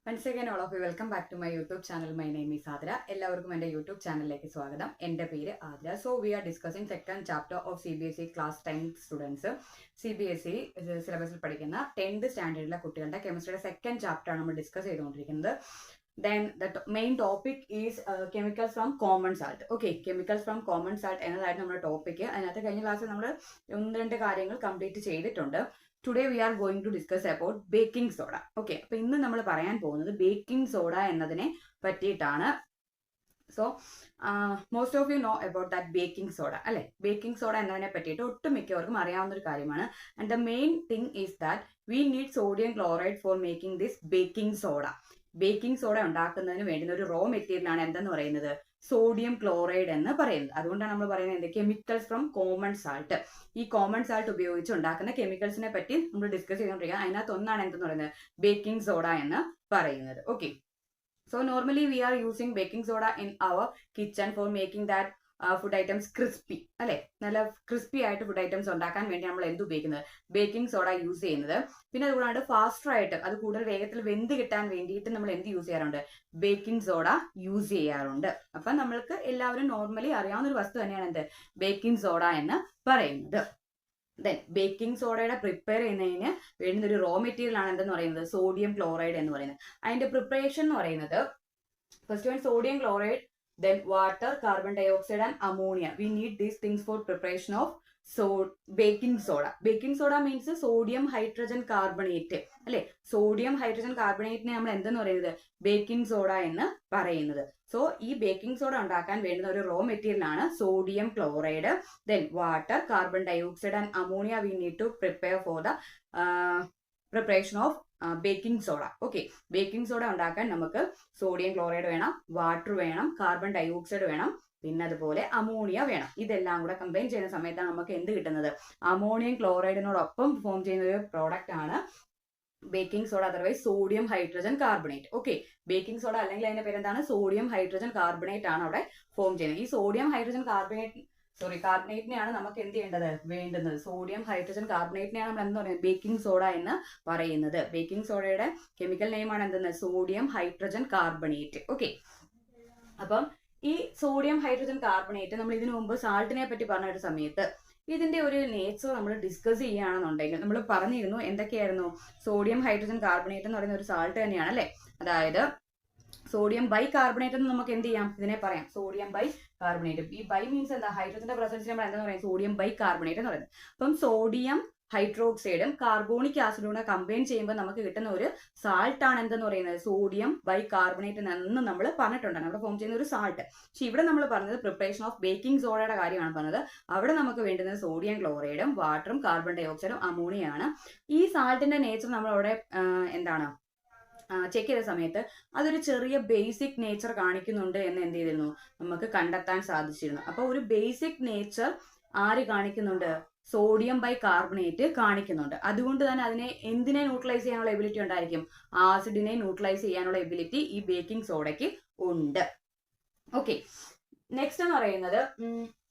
Once again, all of you, welcome back to my YouTube channel. My name is Adra. എല്ലാവർക്കും എൻ്റെ YouTube ചാനലിലേക്ക് സ്വാഗതം. എൻ്റെ പേര് Aardra. So we are discussing second chapter of CBSE class 10 students. CBSE സിലബസിൽ പഠിക്കുന്ന 10th സ്റ്റാൻഡേർഡിലെ കുട്ടികളുടെ കെമിസ്ട്രിയുടെ second chapter ആണ് നമ്മൾ ഡിസ്കസ് ചെയ്തുകൊണ്ടിരിക്കുന്നത്. Then the main topic is chemicals from common salt. Okay, chemicals from common salt എന്നതായിരുന്നു നമ്മുടെ ടോപ്പിക്. അതിനകത്ത് കഴിഞ്ഞ ക്ലാസ്സിൽ നമ്മൾ ഒന്ന് രണ്ട് കാര്യങ്ങൾ കംപ്ലീറ്റ് ചെയ്തിട്ടുണ്ട്. Today we are going to discuss about baking soda. Okay, അപ്പോൾ ഇന്ന് നമ്മൾ പറയാൻ പോകുന്നത് ബേക്കിംഗ് സോഡ എന്നതിനെ പറ്റിയിട്ടാണ്. So most of you know about that baking soda അല്ലെ. ബേക്കിംഗ് സോഡ എന്നതിനെ പറ്റിയിട്ട് ഒട്ടുമിക്കവർക്കും അറിയാവുന്ന ഒരു കാര്യമാണ്. And the main thing is that we need sodium chloride for making this baking soda. Baking soda ഉണ്ടാക്കുന്നതിന് വേണ്ടുന്ന ഒരു റോ മെറ്റീരിയൽ ആണ് എന്തെന്ന് പറയുന്നത്, സോഡിയം ക്ലോറൈഡ് എന്ന് പറയുന്നത്. അതുകൊണ്ടാണ് നമ്മൾ പറയുന്നത് കെമിക്കൽസ് ഫ്രം കോമൺ സാൾട്ട്. ഈ കോമൺ സാൾട്ട് ഉപയോഗിച്ച് ഉണ്ടാക്കുന്ന കെമിക്കൽസിനെ പറ്റി നമ്മൾ ഡിസ്കസ് ചെയ്തുകൊണ്ടിരിക്കുക. അതിനകത്ത് ഒന്നാണ് എന്തെന്ന് പറയുന്നത് ബേക്കിംഗ് സോഡ എന്ന് പറയുന്നത്. Okay, so normally we are using baking soda in our kitchen for making that food items crispy അല്ലെ. നല്ല ക്രിസ്പി ആയിട്ട് ഫുഡ് ഐറ്റംസ് ഉണ്ടാക്കാൻ വേണ്ടി നമ്മൾ എന്ത് ഉപയോഗിക്കുന്നത്, ബേക്കിംഗ് സോഡ യൂസ് ചെയ്യുന്നത്. പിന്നെ അതുകൂടാണ്ട് ഫാസ്റ്റർ ആയിട്ട് അത് കൂടുതൽ വേഗത്തിൽ വെന്ത് കിട്ടാൻ വേണ്ടിയിട്ട് നമ്മൾ എന്ത് യൂസ് ചെയ്യാറുണ്ട്, ബേക്കിംഗ് സോഡ യൂസ് ചെയ്യാറുണ്ട്. അപ്പൊ നമ്മൾക്ക് എല്ലാവരും നോർമലി അറിയാവുന്ന ഒരു വസ്തു തന്നെയാണ് എന്ത്, ബേക്കിംഗ് സോഡ എന്ന് പറയുന്നത്. ദെൻ ബേക്കിംഗ് സോഡയുടെ പ്രിപ്പയർ ചെയ്യുന്നതിന് വേണ്ടുന്ന ഒരു റോ മെറ്റീരിയൽ ആണ് എന്തെന്ന് പറയുന്നത്, സോഡിയം ക്ലോറൈഡ് എന്ന് പറയുന്നത്. അതിന്റെ പ്രിപ്പറേഷൻ എന്ന് പറയുന്നത് first one sodium chloride, then water, carbon dioxide and ammonia. We need these things for preparation of baking soda. Baking soda means sodium hydrogen carbonate അല്ലെ. സോഡിയം ഹൈഡ്രജൻ കാർബണേറ്റിനെ നമ്മൾ എന്തെന്ന് പറയുന്നത്, ബേക്കിംഗ് സോഡ എന്ന് പറയുന്നത്. സോ ഈ baking soda ഉണ്ടാക്കാൻ വേണ്ടുന്ന ഒരു റോ മെറ്റീരിയൽ ആണ് sodium chloride, then water, carbon dioxide and ammonia. We need to prepare for the preparation of baking soda. Okay, baking soda ഉണ്ടാക്കാൻ നമുക്ക് സോഡിയം ക്ലോറൈഡ് വേണം, വാട്ടർ വേണം, കാർബൺ ഡയോക്സൈഡ് വേണം, പിന്നെ അതുപോലെ അമോണിയ വേണം. ഇതെല്ലാം കൂടെ കമ്പൈൻ ചെയ്യുന്ന സമയത്താണ് നമുക്ക് എന്ത് കിട്ടുന്നത്, അമോണിയം ക്ലോറൈഡിനോടൊപ്പം ഫോം ചെയ്യുന്ന ഒരു പ്രോഡക്റ്റ് ആണ് baking soda, otherwise sodium hydrogen carbonate. Okay, baking soda അല്ലെങ്കിൽ അതിന്റെ പേരെന്താണ്, സോഡിയം ഹൈഡ്രജൻ കാർബണേറ്റ് ആണ് അവിടെ ഫോം ചെയ്യുന്നത്. ഈ സോഡിയം ഹൈഡ്രജൻ കാർബണേറ്റിനെയാണ് നമുക്ക് എന്ത് ചെയ്യേണ്ടത്, വേണ്ടുന്നത്. സോഡിയം ഹൈഡ്രജൻ കാർബണേറ്റിനെയാണ് നമ്മൾ എന്ന് പറയുന്നത് ബേക്കിംഗ് സോഡ എന്ന് പറയുന്നത്. ബേക്കിംഗ് സോഡയുടെ കെമിക്കൽ നെയിം ആണ് എന്തെന്ന്, സോഡിയം ഹൈഡ്രജൻ കാർബണേറ്റ്. ഓക്കെ, അപ്പം ഈ സോഡിയം ഹൈഡ്രജൻ കാർബണേറ്റ് നമ്മൾ ഇതിനു മുമ്പ് സാൾട്ടിനെ പറ്റി പറഞ്ഞ ഒരു സമയത്ത് ഇതിന്റെ ഒരു നേച്ചർ നമ്മൾ ഡിസ്കസ് ചെയ്യുകയാണെന്നുണ്ടെങ്കിൽ നമ്മൾ പറഞ്ഞിരുന്നു എന്തൊക്കെയായിരുന്നു, സോഡിയം ഹൈഡ്രജൻ കാർബണേറ്റ് എന്ന് പറയുന്ന ഒരു സാൾട്ട് തന്നെയാണ് അല്ലെ. അതായത് സോഡിയം ബൈ കാർബണേറ്റ് എന്ന് നമുക്ക് എന്ത് ചെയ്യാം, ഇതിനെ പറയാം സോഡിയം ബൈ കാർബണേറ്റ്. ഈ ബൈ മീൻസ് എന്താ, ഹൈഡ്രജന്റെ പ്രസൻസ് നമ്മൾ എന്താ പറയുന്നത്, സോഡിയം ബൈ കാർബണേറ്റ് എന്ന് പറയുന്നത്. അപ്പം സോഡിയം ഹൈഡ്രോക്സൈഡും കാർബോണിക് ആസിഡും കൂടെ കമ്പൈൻ ചെയ്യുമ്പോൾ നമുക്ക് കിട്ടുന്ന ഒരു സാൾട്ട് ആണ് എന്തെന്ന് പറയുന്നത്, സോഡിയം ബൈ കാർബണേറ്റ് എന്ന് നമ്മൾ പറഞ്ഞിട്ടുണ്ട്, അവിടെ ഫോം ചെയ്യുന്ന ഒരു സാൾട്ട്. പക്ഷെ ഇവിടെ നമ്മൾ പറഞ്ഞത് പ്രിപ്പറേഷൻ ഓഫ് ബേക്കിംഗ് സോഡയുടെ കാര്യമാണ് പറഞ്ഞത്. അവിടെ നമുക്ക് വേണ്ടുന്നത് സോഡിയം ക്ലോറൈഡും വാട്ടറും കാർബൺ ഡയോക്സൈഡും അമോണിയാണ്. ഈ സാൾട്ടിന്റെ നേച്ചർ നമ്മളവിടെ എന്താണ് ചെക്ക് ചെയ്ത സമയത്ത് അതൊരു ചെറിയ ബേസിക് നേച്ചർ കാണിക്കുന്നുണ്ട് എന്ന് എന്ത് ചെയ്തിരുന്നു, നമുക്ക് കണ്ടെത്താൻ സാധിച്ചിരുന്നു. അപ്പൊ ഒരു ബേസിക് നേച്ചർ ആര് കാണിക്കുന്നുണ്ട്, സോഡിയം ബൈ കാർബണേറ്റ് കാണിക്കുന്നുണ്ട്. അതുകൊണ്ട് തന്നെ അതിനെ എന്തിനെ ന്യൂട്രലൈസ് ചെയ്യാനുള്ള എബിലിറ്റി ഉണ്ടായിരിക്കും, ആസിഡിനെ ന്യൂട്രലൈസ് ചെയ്യാനുള്ള എബിലിറ്റി ഈ ബേക്കിംഗ് സോഡയ്ക്ക് ഉണ്ട്. ഓക്കെ, നെക്സ്റ്റ് എന്ന് പറയുന്നത്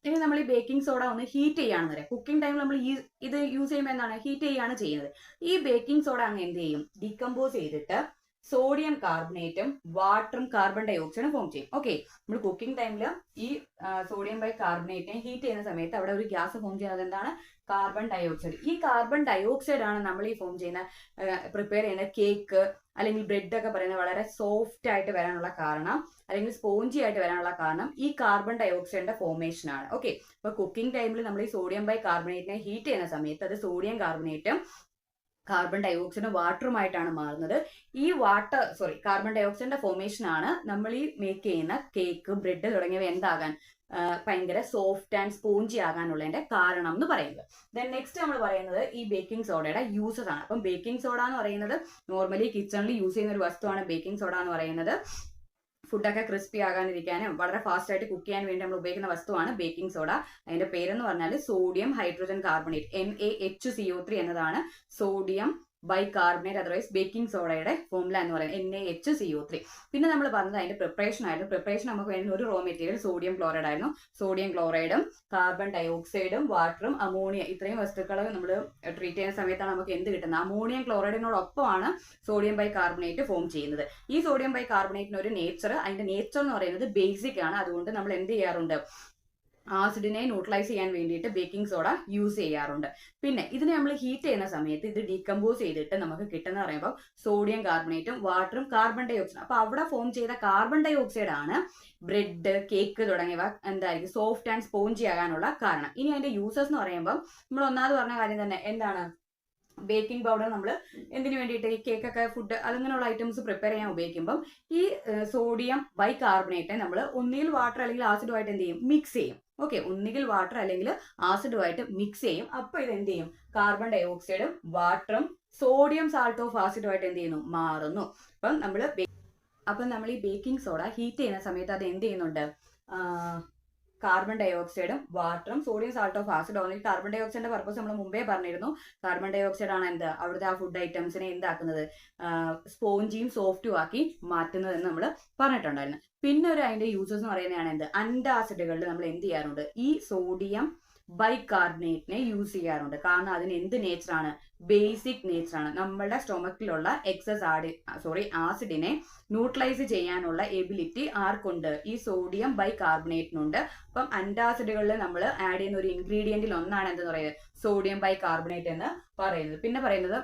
ഇനി നമ്മൾ ഈ ബേക്കിംഗ് സോഡ ഒന്ന് ഹീറ്റ് ചെയ്യുകയാണെന്ന് പറയാം. കുക്കിംഗ് ടൈമിൽ നമ്മൾ ഇത് യൂസ് ചെയ്യുമ്പോൾ എന്താണ്, ഹീറ്റ് ചെയ്യുകയാണ് ചെയ്യുന്നത്. ഈ ബേക്കിംഗ് സോഡ അങ്ങ് എന്ത് ചെയ്യും, ഡീകമ്പോസ് ചെയ്തിട്ട് സോഡിയം കാർബണേറ്റും വാട്ടറും കാർബൺ ഡയോക്സൈഡും ഫോം ചെയ്യും. ഓക്കെ, നമ്മൾ കുക്കിംഗ് ടൈമിൽ ഈ സോഡിയം ബൈ കാർബണേറ്റിനെ ഹീറ്റ് ചെയ്യുന്ന സമയത്ത് അവിടെ ഒരു ഗ്യാസ് ഫോം ചെയ്യുന്നത് എന്താണ്, കാർബൺ ഡയോക്സൈഡ്. ഈ കാർബൺ ഡയോക്സൈഡ് ആണ് നമ്മൾ ഈ ഫോം ചെയ്യുന്ന പ്രിപ്പയർ ചെയ്യുന്ന കേക്ക് അല്ലെങ്കിൽ ബ്രെഡ് ഒക്കെ പറയുന്നത് വളരെ സോഫ്റ്റ് ആയിട്ട് വരാനുള്ള കാരണം, അല്ലെങ്കിൽ സ്പോഞ്ചി ആയിട്ട് വരാനുള്ള കാരണം ഈ കാർബൺ ഡയോക്സൈഡിന്റെ ഫോർമേഷൻ ആണ്. ഓക്കെ, അപ്പൊ കുക്കിംഗ് ടൈമിൽ നമ്മൾ ഈ സോഡിയം ബൈ കാർബണേറ്റിനെ ഹീറ്റ് ചെയ്യുന്ന സമയത്ത് അത് സോഡിയം കാർബണേറ്റും കാർബൺ ഡയോക്സൈഡും വാട്ടറുമായിട്ടാണ് മാറുന്നത്. ഈ കാർബൺ ഡയോക്സൈഡിന്റെ ഫോർമേഷൻ ആണ് നമ്മൾ ഈ മേക്ക് ചെയ്യുന്ന കേക്ക്, ബ്രെഡ് തുടങ്ങിയവ എന്താകാൻ, ഭയങ്കര സോഫ്റ്റ് ആൻഡ് സ്പോഞ്ചി ആകാനുള്ളതിന്റെ കാരണം എന്ന് പറയുന്നത്. ദെൻ നെക്സ്റ്റ് നമ്മൾ പറയുന്നത് ഈ ബേക്കിംഗ് സോഡയുടെ യൂസസ് ആണ്. അപ്പം ബേക്കിംഗ് സോഡ എന്ന് പറയുന്നത് നോർമലി കിച്ചണിൽ യൂസ് ചെയ്യുന്ന ഒരു വസ്തുവാണ് ബേക്കിംഗ് സോഡ എന്ന് പറയുന്നത്. ഫുഡൊക്കെ ക്രിസ്പി ആകാനിരിക്കാനും വളരെ ഫാസ്റ്റ് ആയിട്ട് കുക്ക് ചെയ്യാൻ വേണ്ടി നമ്മൾ ഉപയോഗിക്കുന്ന വസ്തുവാണ് ബേക്കിംഗ് സോഡ. അതിന്റെ പേരെന്ന് പറഞ്ഞാൽ സോഡിയം ഹൈഡ്രോജൻ കാർബണേറ്റ്, NaHCO3 എന്നതാണ് സോഡിയം ബൈകാർബണേറ്റ് അതർവൈസ് ബേക്കിംഗ് സോഡയുടെ ഫോമുല എന്ന് പറയുന്നത് NaHCO3. പിന്നെ നമ്മൾ പറഞ്ഞത് അതിന്റെ പ്രിപ്പറേഷൻ ആയിരുന്നു. പ്രിപ്പറേഷൻ നമുക്ക് വേണ്ട ഒരു റോ മെറ്റീരിയൽ സോഡിയം ക്ലോറൈഡ് ആയിരുന്നു. സോഡിയം ക്ലോറൈഡും കാർബൺ ഡയോക്സൈഡും വാട്ടറും അമോണിയ ഇത്രയും വസ്തുക്കൾ നമ്മൾ ട്രീറ്റ് ചെയ്യുന്ന സമയത്താണ് നമുക്ക് എന്ത് കിട്ടുന്നത്? അമോണിയം ക്ലോറൈഡിനോടൊപ്പമാണ് സോഡിയം ബൈകാർബണേറ്റ് ഫോം ചെയ്യുന്നത്. ഈ സോഡിയം ബൈകാർബണേറ്റിന് ഒരു നേച്ചർ, അതിന്റെ നേച്ചർ എന്ന് പറയുന്നത് ബേസിക് ആണ്. അതുകൊണ്ട് നമ്മൾ എന്ത് ചെയ്യാറുണ്ട്? ആസിഡിനെ ന്യൂട്രലൈസ് ചെയ്യാൻ വേണ്ടിയിട്ട് ബേക്കിംഗ് സോഡ യൂസ് ചെയ്യാറുണ്ട്. പിന്നെ ഇതിനെ നമ്മൾ ഹീറ്റ് ചെയ്യുന്ന സമയത്ത് ഇത് ഡീകമ്പോസ് ചെയ്തിട്ട് നമുക്ക് കിട്ടുന്ന പറയുമ്പോൾ സോഡിയം കാർബണേറ്റും വാട്ടറും കാർബൺ ഡൈ ഓക്സൈഡും. അപ്പൊ അവിടെ ഫോം ചെയ്ത കാർബൺ ഡൈ ഓക്സൈഡ് ആണ് ബ്രെഡ്, കേക്ക് തുടങ്ങിയവ എന്തായിരിക്കും സോഫ്റ്റ് ആൻഡ് സ്പോഞ്ചി ആകാനുള്ള കാരണം. ഇനി അതിന്റെ യൂസസ് എന്ന് പറയുമ്പോൾ നമ്മൾ ഒന്നാമത് പറഞ്ഞ കാര്യം തന്നെ എന്താണ്? ബേക്കിംഗ് പൗഡർ നമ്മൾ എന്തിനു വേണ്ടിയിട്ട് ഈ കേക്കൊക്കെ ഫുഡ് അങ്ങനെയുള്ള ഐറ്റംസ് പ്രിപ്പയർ ചെയ്യാൻ ഉപയോഗിക്കുമ്പം ഈ സോഡിയം ബൈകാർബണേറ്റ് നമ്മൾ ഒന്നുകിൽ വാട്ടർ അല്ലെങ്കിൽ ആസിഡുമായിട്ട് എന്ത് ചെയ്യും? മിക്സ് ചെയ്യും. ഓക്കെ, ഒന്നുകിൽ വാട്ടർ അല്ലെങ്കിൽ ആസിഡുമായിട്ട് മിക്സ് ചെയ്യും. അപ്പൊ ഇത് എന്ത് ചെയ്യും? കാർബൺ ഡൈ ഓക്സൈഡും വാട്ടറും സോഡിയം സാൾട്ട് ഓഫ് ആസിഡുമായിട്ട് എന്ത് ചെയ്യുന്നു? മാറുന്നു. അപ്പം നമ്മൾ ഈ ബേക്കിംഗ് സോഡ ഹീറ്റ് ചെയ്യുന്ന സമയത്ത് അത് എന്ത് ചെയ്യുന്നുണ്ട്? കാർബൺ ഡൈ ഓക്സൈഡും വാട്ടറും sodium salt of acid. Only carbon ഡൈ ഓക്സൈഡിന്റെ പർപ്പസ് നമ്മൾ മുമ്പേ പറഞ്ഞിരുന്നു. കാർബൺ ഡൈ ഓക്സൈഡ് ആണ് എന്ത് അവിടുത്തെ ആ ഫുഡ് ഐറ്റംസിനെ എന്താക്കുന്നത്? സ്പോഞ്ചിയും സോഫ്റ്റും ആക്കി മാറ്റുന്നത് എന്ന് നമ്മൾ പറഞ്ഞിട്ടുണ്ടായിരുന്നു. പിന്നെ അതിന്റെ യൂസസ് എന്ന് പറയുന്നതാണ് എന്ത്? അന്റാസിഡുകളിൽ നമ്മൾ എന്ത് ചെയ്യാറുണ്ട്? ഈ സോഡിയം ബൈകാർബണേറ്റിനെ യൂസ് ചെയ്യാറുണ്ട്. കാരണം അതിന് എന്ത് നേച്ചറാണ്? ബേസിക് നേച്ചറാണ്. നമ്മളുടെ സ്റ്റൊമക്കിലുള്ള എക്സസ് ആസിഡിനെ ന്യൂട്രലൈസ് ചെയ്യാനുള്ള എബിലിറ്റി ആർക്കുണ്ട്? ഈ സോഡിയം ബൈകാർബണേറ്റിനുണ്ട്. അപ്പം അന്റാസിഡുകളിൽ നമ്മൾ ആഡ് ചെയ്യുന്ന ഒരു ഇൻഗ്രീഡിയന്റിൽ ഒന്നാണ് എന്തെന്ന് പറയുന്നത്? സോഡിയം ബൈകാർബണേറ്റ് എന്ന് പറയുന്നത്. പിന്നെ പറയുന്നത്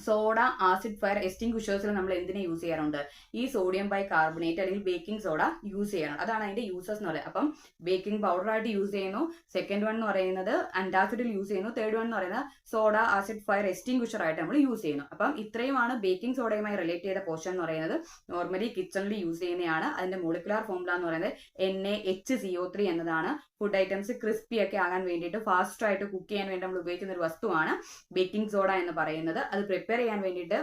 സോഡ, ആസിഡ്, ഫയർ എക്സ്റ്റിംഗ്വിഷേഴ്സിൽ നമ്മൾ എന്തിനെ യൂസ് ചെയ്യാറുണ്ട്? ഈ സോഡിയം ബൈകാർബണേറ്റ് അല്ലെങ്കിൽ ബേക്കിംഗ് സോഡ യൂസ് ചെയ്യണം. അതാണ് അതിന്റെ യൂസസ് എന്ന് പറയുന്നത്. അപ്പം ബേക്കിംഗ് പൗഡറായിട്ട് യൂസ് ചെയ്യുന്നു. സെക്കൻഡ് വൺ എന്ന് പറയുന്നത് അന്റാസിഡിൽ യൂസ് ചെയ്യുന്നു. തേർഡ് വൺ എന്ന് പറയുന്നത് സോഡ, ആസിഡ്, ഫയർ എക്സ്റ്റിംഗ്വിഷർ ആയിട്ട് നമ്മൾ യൂസ് ചെയ്യുന്നു. അപ്പം ഇത്രയുമാണ് ബേക്കിംഗ് സോഡയുമായി റിലേറ്റ് ചെയ്ത പോർഷൻ എന്ന് പറയുന്നത്. നോർമലി കിച്ചണിൽ യൂസ് ചെയ്യുന്നതാണ്. അതിന്റെ മോളിക്കുലാർ ഫോമുല എന്ന് പറയുന്നത് NaHCO3 എന്നതാണ്. ഫുഡ് ഐറ്റംസ് ക്രിസ്പി ഒക്കെ ആകാൻ വേണ്ടിയിട്ട് ഫാസ്റ്റ് ആയിട്ട് കുക്ക് ചെയ്യാൻ വേണ്ടി നമ്മൾ ഉപയോഗിക്കുന്ന ഒരു വസ്തുവാണ് ബേക്കിംഗ് സോഡ എന്ന് പറയുന്നത്. അത് പ്രിപ്പയർ ചെയ്യാൻ വേണ്ടിയിട്ട്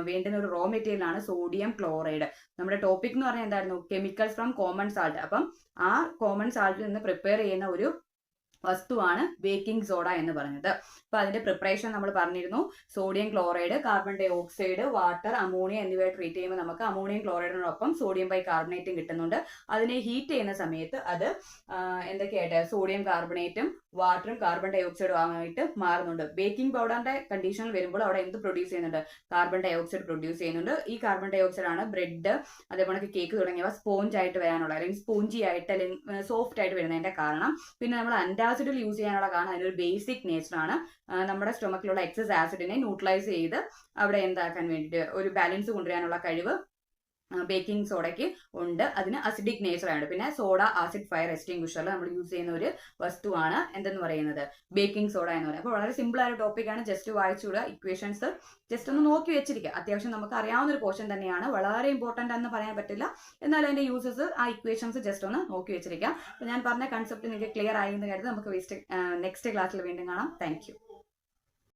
വേണ്ടുന്ന ഒരു റോ മെറ്റീരിയൽ ആണ് സോഡിയം ക്ലോറൈഡ്. നമ്മുടെ ടോപ്പിക് എന്ന് പറഞ്ഞാൽ എന്തായിരുന്നു? Chemicals from common salt. അപ്പം ആ കോമൺ സാൾട്ടിൽ നിന്ന് പ്രിപ്പയർ ചെയ്യുന്ന ഒരു വസ്തുവാണ് ബേക്കിംഗ് സോഡ എന്ന് പറഞ്ഞത്. അപ്പൊ അതിന്റെ പ്രിപ്പറേഷൻ നമ്മൾ പറഞ്ഞിരുന്നു. Sodium chloride, carbon dioxide, water, ammonia എന്നിവയെ ട്രീറ്റ് ചെയ്യുമ്പോൾ നമുക്ക് അമോണിയം ക്ലോറൈഡിനോടൊപ്പം സോഡിയം ബൈകാർബണേറ്റും കിട്ടുന്നുണ്ട്. അതിനെ ഹീറ്റ് ചെയ്യുന്ന സമയത്ത് അത് എന്തൊക്കെയായിട്ട് സോഡിയം കാർബണേറ്റും വാട്ടറും കാർബൺ ഡൈ ഓക്സൈഡും ആയിട്ട് മാറുന്നുണ്ട്. ബേക്കിംഗ് പൗഡറിന്റെ കണ്ടീഷനിൽ വരുമ്പോൾ അവിടെ എന്ത് പ്രൊഡ്യൂസ് ചെയ്യുന്നുണ്ട്? കാർബൺ ഡൈ ഓക്സൈഡ് പ്രൊഡ്യൂസ് ചെയ്യുന്നുണ്ട്. ഈ കാർബൺ ഡൈ ഓക്സൈഡ് ആണ് ബ്രെഡ്, അതേപോലെ കേക്ക് തുടങ്ങിയവ സ്പോഞ്ച് ആയിട്ട് വരാനുള്ള അല്ലെങ്കിൽ സ്പോഞ്ചി ആയിട്ട് അല്ലെങ്കിൽ സോഫ്റ്റ് ആയിട്ട് വരുന്നതിന്റെ കാരണം. പിന്നെ നമ്മൾ അന്റാസിഡിൽ യൂസ് ചെയ്യാനുള്ള കാരണം അതിനൊരു ബേസിക് നേച്ചർ ആണ്. നമ്മുടെ സ്റ്റൊമക്കിലുള്ള എക്സസ് ആസിഡിനെ ന്യൂട്രലൈസ് ചെയ്ത് അവിടെ എന്താക്കാൻ വേണ്ടിയിട്ട് ഒരു ബാലൻസ് കൊണ്ടുവരാനുള്ള കഴിവ് ബേക്കിംഗ് സോഡയ്ക്ക് ഉണ്ട്. അതിന് അസിഡിക് നേച്ചർ ആണ്. പിന്നെ സോഡ, ആസിഡ്, ഫയർ എക്സ്റ്റിംഗ്വിഷറിൽ നമ്മൾ യൂസ് ചെയ്യുന്ന ഒരു വസ്തുവാണ് എന്തെന്ന് പറയുന്നത്? ബേക്കിംഗ് സോഡ എന്ന് പറയുന്നത്. അപ്പോൾ വളരെ സിമ്പിൾ ആയ ടോപ്പിക്കാണ്. ജസ്റ്റ് വായിച്ചുകൂടുക. ഇക്വേഷൻസ് ജസ്റ്റ് ഒന്ന് നോക്കി വെച്ചിരിക്കുക. അത്യാവശ്യം നമുക്ക് അറിയാവുന്ന ഒരു പോർഷൻ തന്നെയാണ്. വളരെ ഇമ്പോർട്ടന്റ് എന്ന് പറയാൻ പറ്റില്ല. എന്നാൽ അതിന്റെ യൂസസ് ആ ഇക്വേഷൻസ് ജസ്റ്റ് ഒന്ന് നോക്കി വെച്ചിരിക്കുക. അപ്പോൾ ഞാൻ പറഞ്ഞ കൺസെപ്റ്റ് നിങ്ങൾക്ക് ക്ലിയർ ആയി എന്ന് കരുതി നമുക്ക് നെക്സ്റ്റ് ക്ലാസ്സിൽ വീണ്ടും കാണാം. താങ്ക്